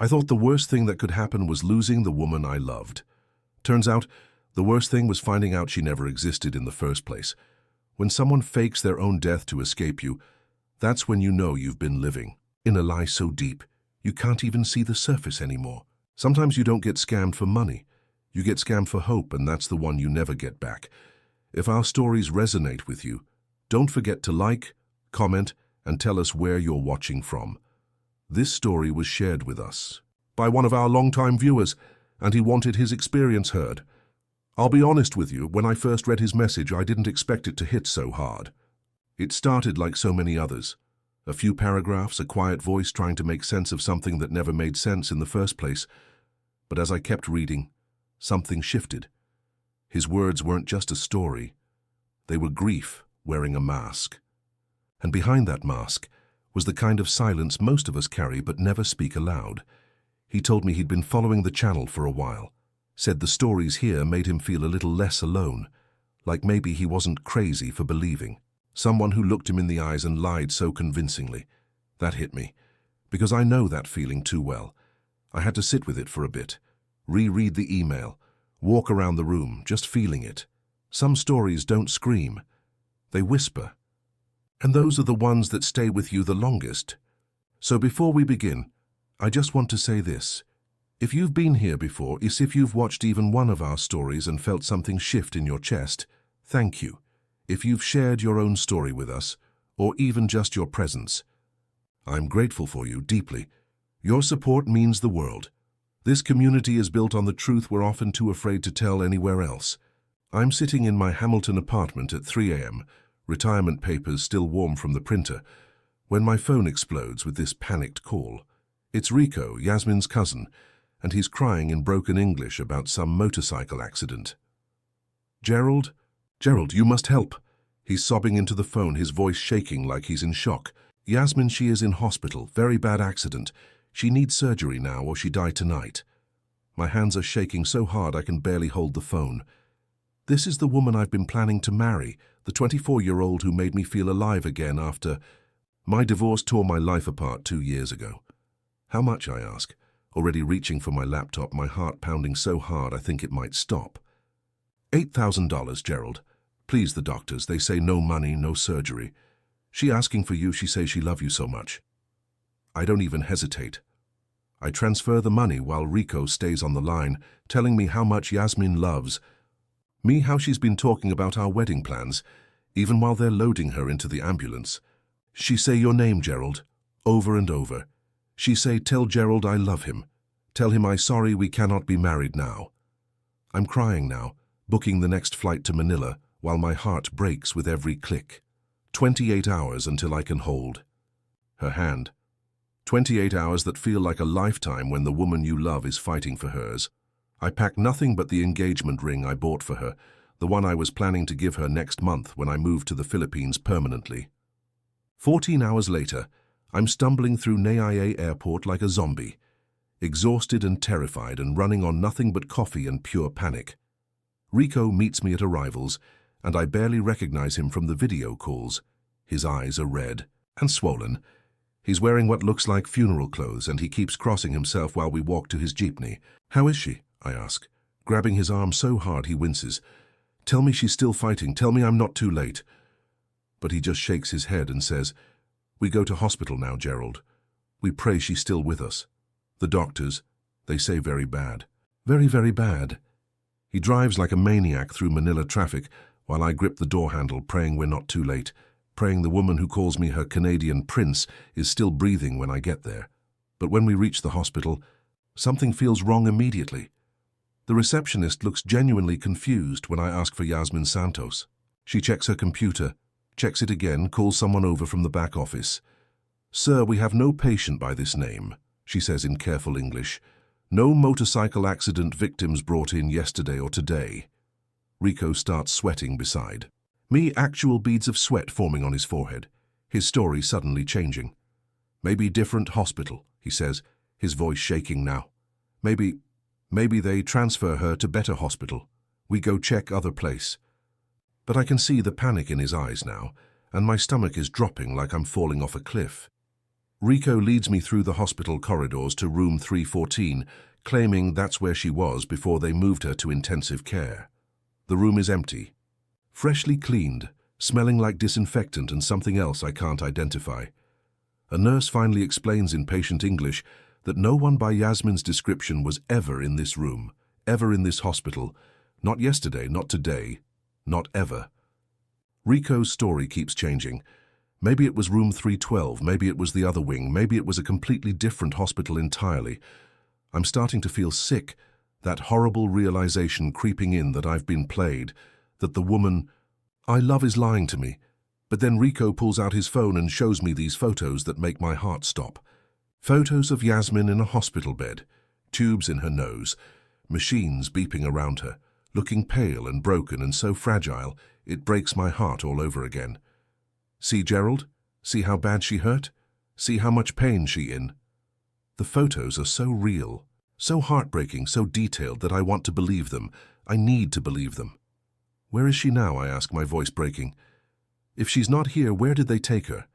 I thought the worst thing that could happen was losing the woman I loved. Turns out, the worst thing was finding out she never existed in the first place. When someone fakes their own death to escape you, that's when you know you've been living in a lie so deep, you can't even see the surface anymore. Sometimes you don't get scammed for money. You get scammed for hope, and that's the one you never get back. If our stories resonate with you, don't forget to like, comment, and tell us where you're watching from. This story was shared with us by one of our longtime viewers, and he wanted his experience heard. I'll be honest with you, when I first read his message, I didn't expect it to hit so hard. It started like so many others. A few paragraphs, a quiet voice trying to make sense of something that never made sense in the first place. But as I kept reading, something shifted. His words weren't just a story. They were grief wearing a mask. And behind that mask was the kind of silence most of us carry but never speak aloud. He told me he'd been following the channel for a while, said the stories here made him feel a little less alone, like maybe he wasn't crazy for believing. Someone who looked him in the eyes and lied so convincingly. That hit me, because I know that feeling too well. I had to sit with it for a bit, reread the email, walk around the room, just feeling it. Some stories don't scream, they whisper. And those are the ones that stay with you the longest. So before we begin, I just want to say this. If you've been here before, if you've watched even one of our stories and felt something shift in your chest, thank you. If you've shared your own story with us, or even just your presence, I'm grateful for you deeply. Your support means the world. This community is built on the truth we're often too afraid to tell anywhere else. I'm sitting in my Hamilton apartment at 3 a.m., retirement papers still warm from the printer, when my phone explodes with this panicked call. It's Rico, Yasmin's cousin, and he's crying in broken English about some motorcycle accident. Gerald, you must help. He's sobbing into the phone, his voice shaking like he's in shock. Yasmin, she is in hospital, very bad accident. She needs surgery now or she died tonight. My hands are shaking so hard I can barely hold the phone. This is the woman I've been planning to marry, the 24-year-old who made me feel alive again after my divorce tore my life apart 2 years ago. How much, I ask, already reaching for my laptop, my heart pounding so hard I think it might stop. $8,000, Gerald. Please, the doctors, they say no money, no surgery. She asking for you, she say she love you so much. I don't even hesitate. I transfer the money while Rico stays on the line, telling me how much Yasmin loves me, how she's been talking about our wedding plans, even while they're loading her into the ambulance. She say your name, Gerald, over and over. She say, tell Gerald I love him. Tell him I sorry we cannot be married now. I'm crying now, booking the next flight to Manila, while my heart breaks with every click. 28 hours until I can hold her hand. 28 hours that feel like a lifetime when the woman you love is fighting for hers. I pack nothing but the engagement ring I bought for her, the one I was planning to give her next month when I moved to the Philippines permanently. 14 hours later, I'm stumbling through Naiya Airport like a zombie, exhausted and terrified and running on nothing but coffee and pure panic. Rico meets me at arrivals, and I barely recognize him from the video calls. His eyes are red and swollen. He's wearing what looks like funeral clothes, and he keeps crossing himself while we walk to his jeepney. How is she? I ask, grabbing his arm so hard he winces. Tell me she's still fighting. Tell me I'm not too late. But he just shakes his head and says, we go to hospital now, Gerald. We pray she's still with us. The doctors, they say very bad. Very, very bad. He drives like a maniac through Manila traffic while I grip the door handle, praying we're not too late, praying the woman who calls me her Canadian prince is still breathing when I get there. But when we reach the hospital, something feels wrong immediately. The receptionist looks genuinely confused when I ask for Yasmin Santos. She checks her computer, checks it again, calls someone over from the back office. Sir, we have no patient by this name, she says in careful English. No motorcycle accident victims brought in yesterday or today. Rico starts sweating beside me, actual beads of sweat forming on his forehead, his story suddenly changing. Maybe different hospital, he says, his voice shaking now. Maybe they transfer her to better hospital. We go check other place. But I can see the panic in his eyes now, and my stomach is dropping like I'm falling off a cliff. Rico leads me through the hospital corridors to room 314, claiming that's where she was before they moved her to intensive care. The room is empty, freshly cleaned, smelling like disinfectant and something else I can't identify. A nurse finally explains in patient English that no one by Yasmin's description was ever in this room, ever in this hospital, not yesterday, not today, not ever. Rico's story keeps changing. Maybe it was room 312, maybe it was the other wing, maybe it was a completely different hospital entirely. I'm starting to feel sick, that horrible realization creeping in that I've been played, that the woman I love is lying to me. But then Rico pulls out his phone and shows me these photos that make my heart stop. Photos of Yasmin in a hospital bed, tubes in her nose, machines beeping around her, looking pale and broken and so fragile, it breaks my heart all over again. See Gerald? See how bad she hurt? See how much pain she in? The photos are so real, so heartbreaking, so detailed that I want to believe them. I need to believe them. Where is she now? I ask, my voice breaking. If she's not here, where did they take her?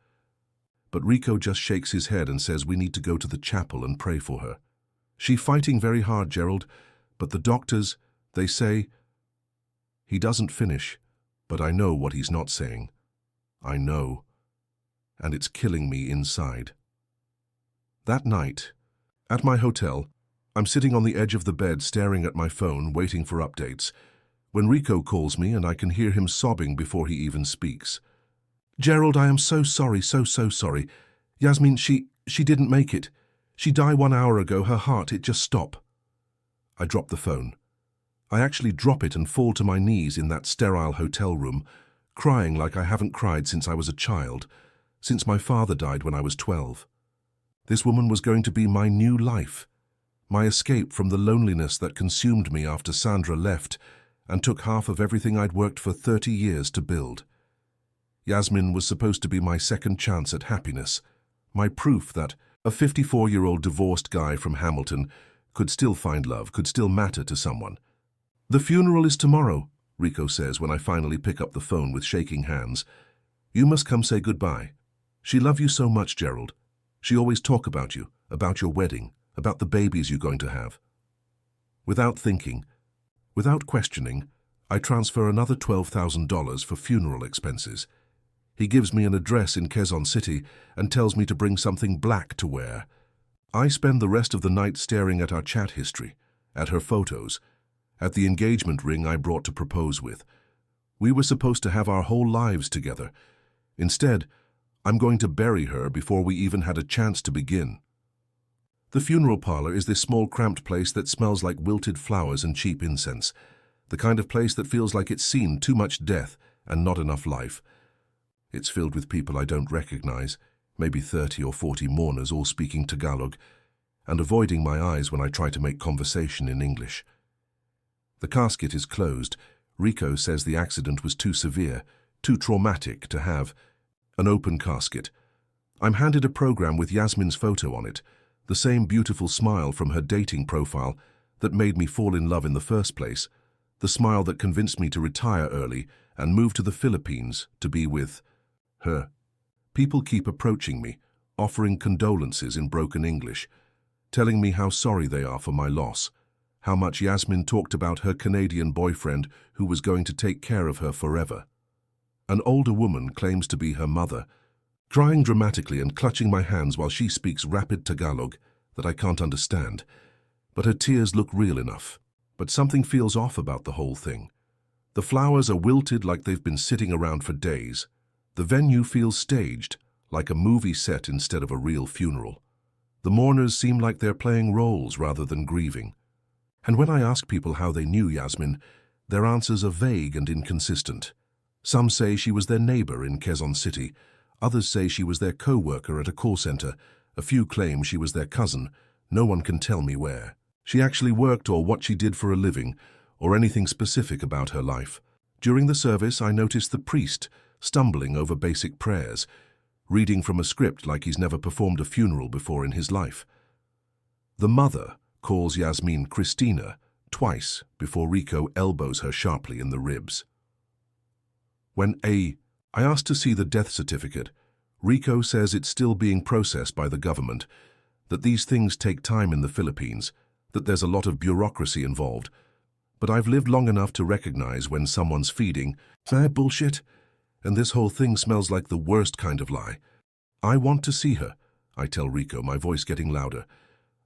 But Rico just shakes his head and says we need to go to the chapel and pray for her. She's fighting very hard, Gerald, but the doctors, they say... He doesn't finish, but I know what he's not saying. I know, and it's killing me inside. That night, at my hotel, I'm sitting on the edge of the bed staring at my phone, waiting for updates, when Rico calls me and I can hear him sobbing before he even speaks. Gerald, I am so sorry, so sorry. Yasmin, she didn't make it. She died 1 hour ago, her heart, it just stopped. I drop the phone. I actually drop it and fall to my knees in that sterile hotel room, crying like I haven't cried since I was a child, since my father died when I was 12. This woman was going to be my new life, my escape from the loneliness that consumed me after Sandra left and took half of everything I'd worked for 30 years to build. Yasmin was supposed to be my second chance at happiness, my proof that a 54-year-old divorced guy from Hamilton could still find love, could still matter to someone. The funeral is tomorrow, Rico says when I finally pick up the phone with shaking hands. You must come say goodbye. She loved you so much, Gerald. She always talk about you, about your wedding, about the babies you're going to have. Without thinking, without questioning, I transfer another $12,000 for funeral expenses. He gives me an address in Quezon City and tells me to bring something black to wear. I spend the rest of the night staring at our chat history, at her photos, at the engagement ring I brought to propose with. We were supposed to have our whole lives together. Instead, I'm going to bury her before we even had a chance to begin. The funeral parlor is this small cramped place that smells like wilted flowers and cheap incense, the kind of place that feels like it's seen too much death and not enough life. It's filled with people I don't recognize, maybe 30 or 40 mourners all speaking Tagalog, and avoiding my eyes when I try to make conversation in English. The casket is closed. Rico says the accident was too severe, too traumatic to have an open casket. I'm handed a program with Yasmin's photo on it, the same beautiful smile from her dating profile that made me fall in love in the first place, the smile that convinced me to retire early and move to the Philippines to be with her. People keep approaching me, offering condolences in broken English, telling me how sorry they are for my loss, how much Yasmin talked about her Canadian boyfriend who was going to take care of her forever. An older woman claims to be her mother, crying dramatically and clutching my hands while she speaks rapid Tagalog that I can't understand, but her tears look real enough. But something feels off about the whole thing. The flowers are wilted like they've been sitting around for days. The venue feels staged, like a movie set instead of a real funeral. The mourners seem like they're playing roles rather than grieving. And when I ask people how they knew Yasmin, their answers are vague and inconsistent. Some say she was their neighbor in Quezon City. Others say she was their co-worker at a call center. A few claim she was their cousin. No one can tell me where she actually worked or what she did for a living, or anything specific about her life. During the service, I noticed the priest stumbling over basic prayers, reading from a script like he's never performed a funeral before in his life. The mother calls Yasmin Christina twice before Rico elbows her sharply in the ribs. When I asked to see the death certificate, Rico says it's still being processed by the government, that these things take time in the Philippines, that there's a lot of bureaucracy involved. But I've lived long enough to recognize when someone's feeding bullshit, and this whole thing smells like the worst kind of lie. I want to see her, I tell Rico, my voice getting louder.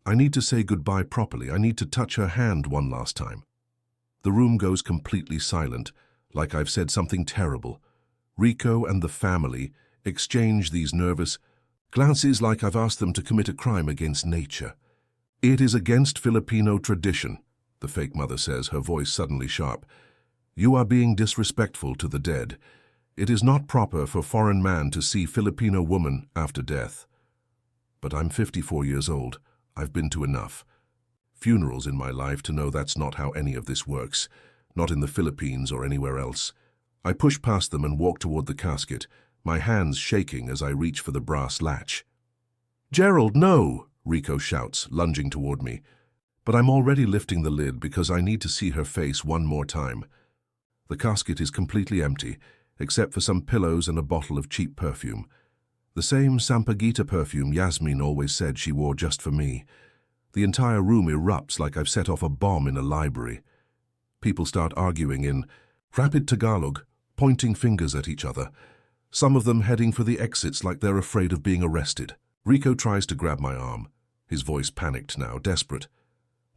I need to say goodbye properly. I need to touch her hand one last time. The room goes completely silent, like I've said something terrible. Rico and the family exchange these nervous glances like I've asked them to commit a crime against nature. It is against Filipino tradition, the fake mother says, her voice suddenly sharp. You are being disrespectful to the dead. It is not proper for foreign man to see Filipino woman after death. But I'm 54 years old. I've been to enough funerals in my life to know that's not how any of this works, not in the Philippines or anywhere else. I push past them and walk toward the casket, my hands shaking as I reach for the brass latch. Gerald, no! Rico shouts, lunging toward me. But I'm already lifting the lid because I need to see her face one more time. The casket is completely empty, except for some pillows and a bottle of cheap perfume. The same Sampaguita perfume Yasmin always said she wore just for me. The entire room erupts like I've set off a bomb in a library. People start arguing in rapid Tagalog, pointing fingers at each other. Some of them heading for the exits like they're afraid of being arrested. Rico tries to grab my arm, his voice panicked now, desperate.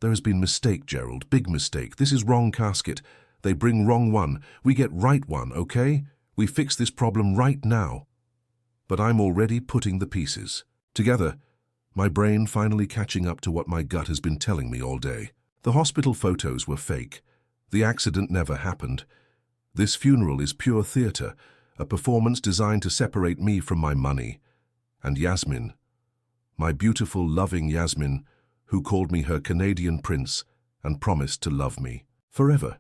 There has been mistake, Gerald, big mistake. This is wrong casket. They bring wrong one. We get right one, okay? We fix this problem right now. But I'm already putting the pieces together, my brain finally catching up to what my gut has been telling me all day. The hospital photos were fake. The accident never happened. This funeral is pure theater, a performance designed to separate me from my money. And Yasmin, my beautiful, loving Yasmin, who called me her Canadian prince and promised to love me forever,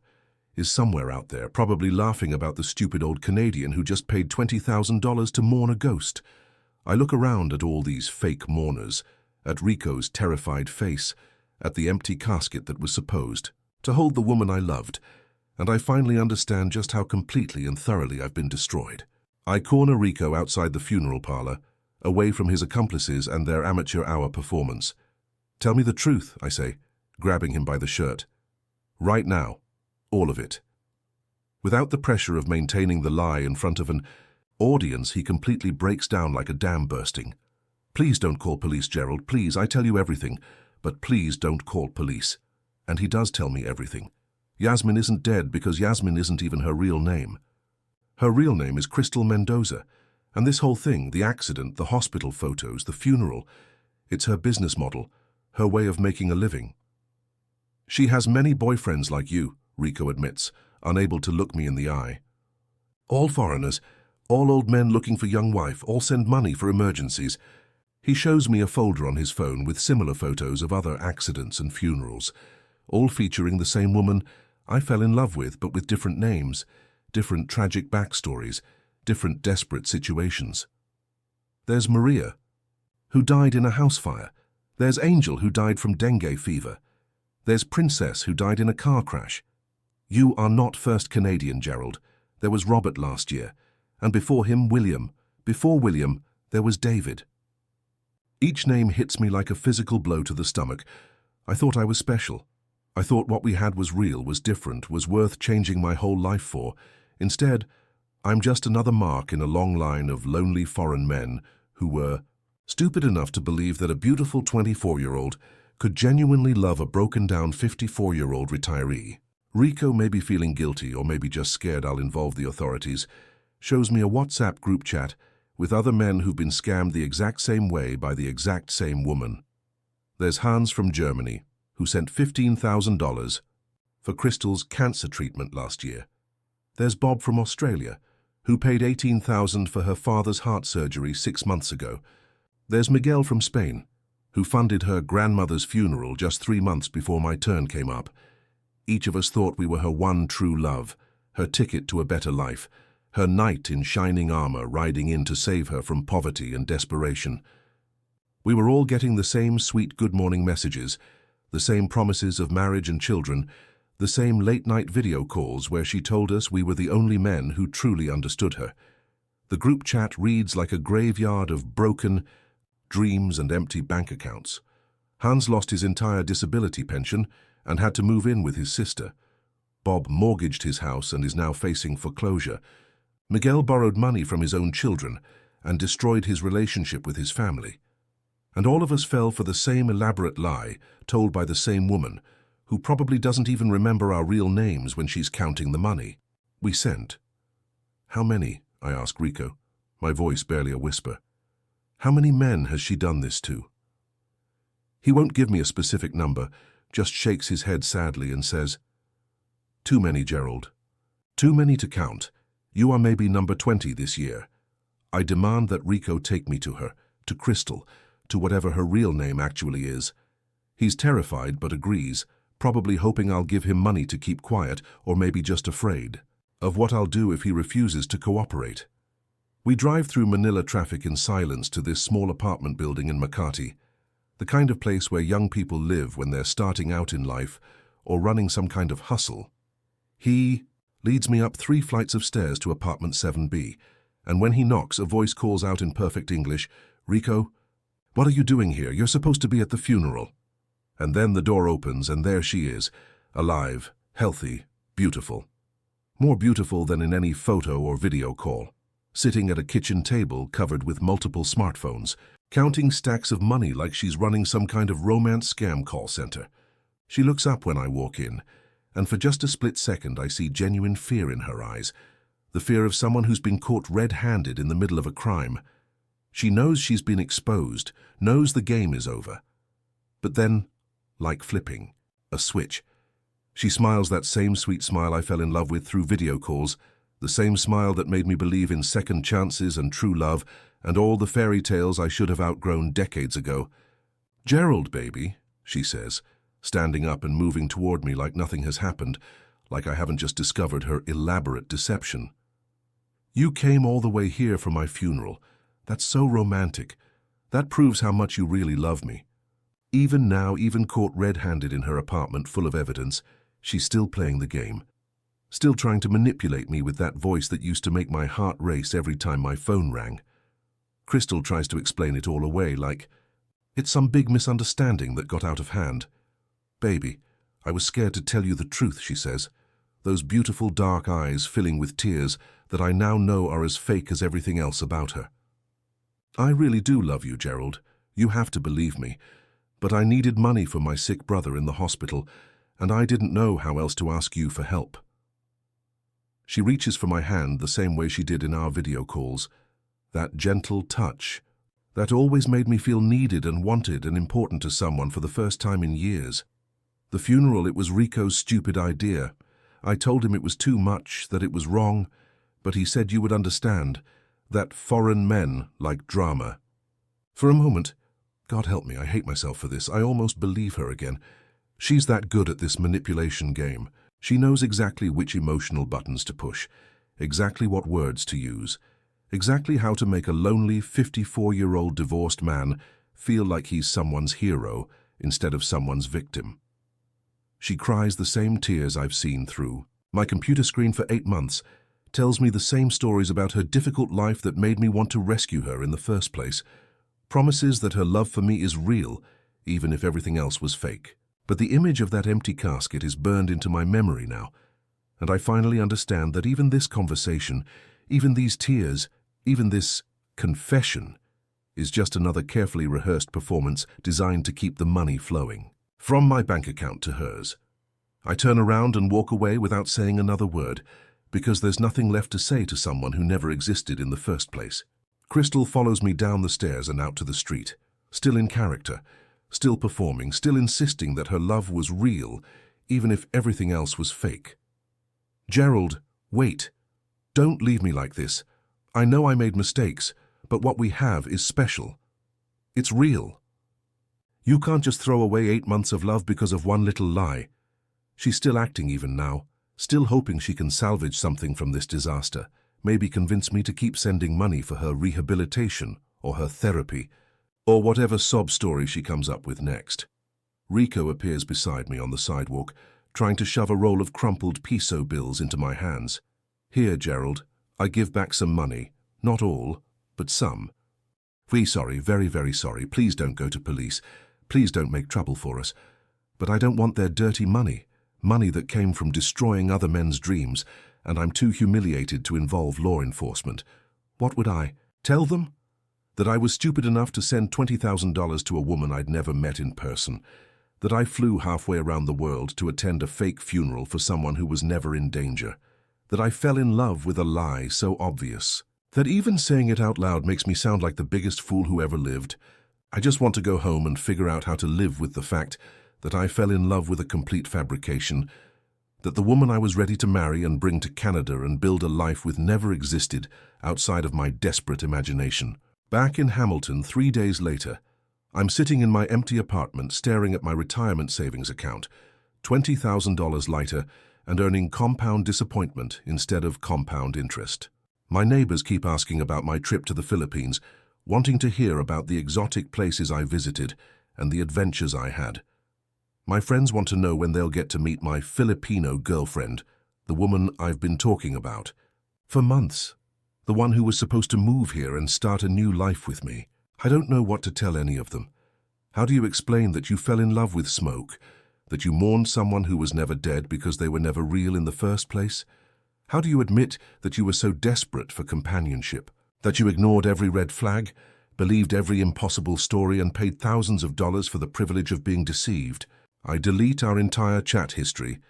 is somewhere out there, probably laughing about the stupid old Canadian who just paid $20,000 to mourn a ghost. I look around at all these fake mourners, at Rico's terrified face, at the empty casket that was supposed to hold the woman I loved, and I finally understand just how completely and thoroughly I've been destroyed. I corner Rico outside the funeral parlor, away from his accomplices and their amateur hour performance. Tell me the truth, I say, grabbing him by the shirt. Right now. All of it. Without the pressure of maintaining the lie in front of an audience, he completely breaks down like a dam bursting. Please don't call police, Gerald. Please, I tell you everything. But please don't call police. And he does tell me everything. Yasmin isn't dead because Yasmin isn't even her real name. Her real name is Crystal Mendoza. And this whole thing, the accident, the hospital photos, the funeral, it's her business model, her way of making a living. She has many boyfriends like you, Rico admits, unable to look me in the eye. All foreigners, all old men looking for young wife, all send money for emergencies. He shows me a folder on his phone with similar photos of other accidents and funerals, all featuring the same woman I fell in love with, but with different names, different tragic backstories, different desperate situations. There's Maria, who died in a house fire. There's Angel, who died from dengue fever. There's Princess, who died in a car crash. You are not first Canadian, Gerald. There was Robert last year, and before him, William. Before William, there was David. Each name hits me like a physical blow to the stomach. I thought I was special. I thought what we had was real, was different, was worth changing my whole life for. Instead, I'm just another mark in a long line of lonely foreign men who were stupid enough to believe that a beautiful 24-year-old could genuinely love a broken-down 54-year-old retiree. Rico, may be feeling guilty or maybe just scared I'll involve the authorities, shows me a WhatsApp group chat with other men who've been scammed the exact same way by the exact same woman. There's Hans from Germany, who sent $15,000 for Crystal's cancer treatment last year. There's Bob from Australia, who paid $18,000 for her father's heart surgery 6 months ago. There's Miguel from Spain, who funded her grandmother's funeral just 3 months before my turn came up. Each of us thought we were her one true love, her ticket to a better life, her knight in shining armor riding in to save her from poverty and desperation. We were all getting the same sweet good morning messages, the same promises of marriage and children, the same late-night video calls where she told us we were the only men who truly understood her. The group chat reads like a graveyard of broken dreams and empty bank accounts. Hans lost his entire disability pension and had to move in with his sister. Bob mortgaged his house and is now facing foreclosure. Miguel borrowed money from his own children and destroyed his relationship with his family. And all of us fell for the same elaborate lie told by the same woman, who probably doesn't even remember our real names when she's counting the money we sent. "How many?" I asked Rico, my voice barely a whisper. "How many men has she done this to?" He won't give me a specific number, just shakes his head sadly and says, "Too many, Gerald. Too many to count. You are maybe number 20 this year. I demand that Rico take me to her, to Crystal, to whatever her real name actually is." He's terrified but agrees, probably hoping I'll give him money to keep quiet, or maybe just afraid of what I'll do if he refuses to cooperate. We drive through Manila traffic in silence to this small apartment building in Makati, the kind of place where young people live when they're starting out in life or running some kind of hustle. He leads me up 3 flights of stairs to apartment 7B, and when he knocks, a voice calls out in perfect English, "Rico, what are you doing here? You're supposed to be at the funeral." And then the door opens and there she is, alive, healthy, beautiful. More beautiful than in any photo or video call, sitting at a kitchen table covered with multiple smartphones, counting stacks of money like she's running some kind of romance scam call center. She looks up when I walk in, and for just a split second I see genuine fear in her eyes, the fear of someone who's been caught red-handed in the middle of a crime. She knows she's been exposed, knows the game is over. But then, like flipping a switch, she smiles that same sweet smile I fell in love with through video calls, the same smile that made me believe in second chances and true love and all the fairy tales I should have outgrown decades ago. "Gerald, baby," she says, standing up and moving toward me like nothing has happened, like I haven't just discovered her elaborate deception. "You came all the way here for my funeral. That's so romantic. That proves how much you really love me." Even now, even caught red-handed in her apartment full of evidence, she's still playing the game. Still trying to manipulate me with that voice that used to make my heart race every time my phone rang. Crystal tries to explain it all away like it's some big misunderstanding that got out of hand. "Baby, I was scared to tell you the truth," she says, those beautiful dark eyes filling with tears that I now know are as fake as everything else about her. "I really do love you, Gerald. You have to believe me. But I needed money for my sick brother in the hospital, and I didn't know how else to ask you for help." She reaches for my hand the same way she did in our video calls. That gentle touch that always made me feel needed and wanted and important to someone for the first time in years. The funeral, it was Rico's stupid idea. I told him it was too much, that it was wrong, but he said you would understand, that foreign men like drama. For a moment, God help me, I hate myself for this, I almost believe her again. She's that good at this manipulation game. She knows exactly which emotional buttons to push, exactly what words to use, exactly how to make a lonely 54-year-old divorced man feel like he's someone's hero instead of someone's victim. She cries the same tears I've seen through my computer screen for 8 months, tells me the same stories about her difficult life that made me want to rescue her in the first place, promises that her love for me is real, even if everything else was fake. But the image of that empty casket is burned into my memory now, and I finally understand that even this conversation, even these tears, even this confession, is just another carefully rehearsed performance designed to keep the money flowing from my bank account to hers. I turn around and walk away without saying another word, because there's nothing left to say to someone who never existed in the first place. Crystal follows me down the stairs and out to the street, still in character, still performing, still insisting that her love was real, even if everything else was fake. "Gerald, wait. Don't leave me like this. I know I made mistakes, but what we have is special. It's real. You can't just throw away 8 months of love because of one little lie." She's still acting even now, still hoping she can salvage something from this disaster, maybe convince me to keep sending money for her rehabilitation or her therapy, or whatever sob story she comes up with next. Rico appears beside me on the sidewalk, trying to shove a roll of crumpled peso bills into my hands. "Here, Gerald, I give back some money. Not all, but some. We sorry, very, very sorry. Please don't go to police. Please don't make trouble for us. But I don't want their dirty money. Money that came from destroying other men's dreams, and I'm too humiliated to involve law enforcement. What would I tell them? That I was stupid enough to send $20,000 to a woman I'd never met in person. That I flew halfway around the world to attend a fake funeral for someone who was never in danger. That I fell in love with a lie so obvious that even saying it out loud makes me sound like the biggest fool who ever lived. I just want to go home and figure out how to live with the fact that I fell in love with a complete fabrication, that the woman I was ready to marry and bring to Canada and build a life with never existed outside of my desperate imagination. Back in Hamilton 3 days later, I'm sitting in my empty apartment staring at my retirement savings account, $20,000 lighter, and earning compound disappointment instead of compound interest. My neighbors keep asking about my trip to the Philippines, wanting to hear about the exotic places I visited and the adventures I had. My friends want to know when they'll get to meet my Filipino girlfriend, the woman I've been talking about for months, the one who was supposed to move here and start a new life with me. I don't know what to tell any of them. How do you explain that you fell in love with smoke, that you mourned someone who was never dead because they were never real in the first place? How do you admit that you were so desperate for companionship, that you ignored every red flag, believed every impossible story, and paid thousands of dollars for the privilege of being deceived? I delete our entire chat history,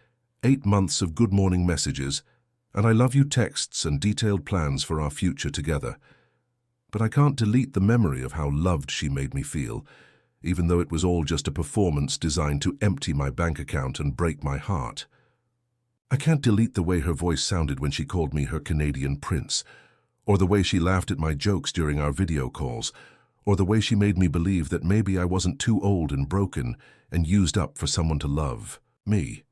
8 months of good morning messages, and I love you texts and detailed plans for our future together. But I can't delete the memory of how loved she made me feel, even though it was all just a performance designed to empty my bank account and break my heart. I can't delete the way her voice sounded when she called me her Canadian prince, or the way she laughed at my jokes during our video calls, or the way she made me believe that maybe I wasn't too old and broken and used up for someone to love me.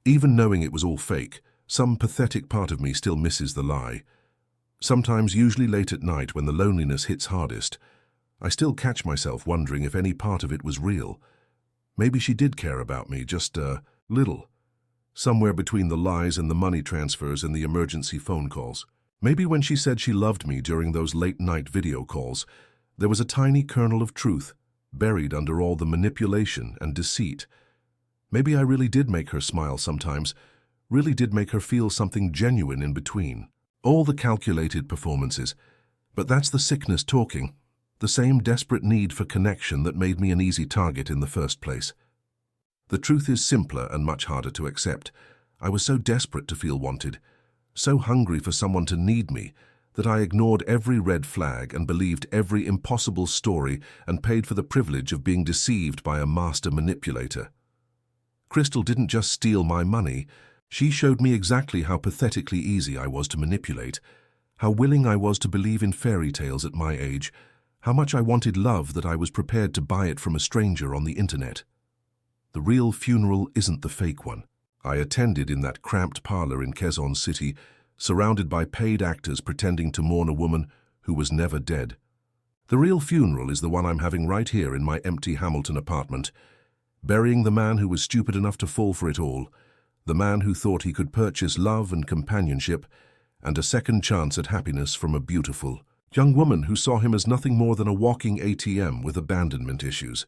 Even knowing it was all fake, some pathetic part of me still misses the lie. Sometimes, usually late at night when the loneliness hits hardest, I still catch myself wondering if any part of it was real. Maybe she did care about me, just a little. Somewhere between the lies and the money transfers and the emergency phone calls. Maybe when she said she loved me during those late-night video calls, there was a tiny kernel of truth, buried under all the manipulation and deceit. Maybe I really did make her smile sometimes, really did make her feel something genuine in between. All the calculated performances. But that's the sickness talking. The same desperate need for connection that made me an easy target in the first place. The truth is simpler and much harder to accept. I was so desperate to feel wanted, so hungry for someone to need me, that I ignored every red flag and believed every impossible story and paid for the privilege of being deceived by a master manipulator. Crystal didn't just steal my money, she showed me exactly how pathetically easy I was to manipulate, how willing I was to believe in fairy tales at my age, how much I wanted love that I was prepared to buy it from a stranger on the internet. The real funeral isn't the fake one. I attended in that cramped parlor in Quezon City, surrounded by paid actors pretending to mourn a woman who was never dead. The real funeral is the one I'm having right here in my empty Hamilton apartment, burying the man who was stupid enough to fall for it all, the man who thought he could purchase love and companionship and a second chance at happiness from a beautiful young woman who saw him as nothing more than a walking ATM with abandonment issues.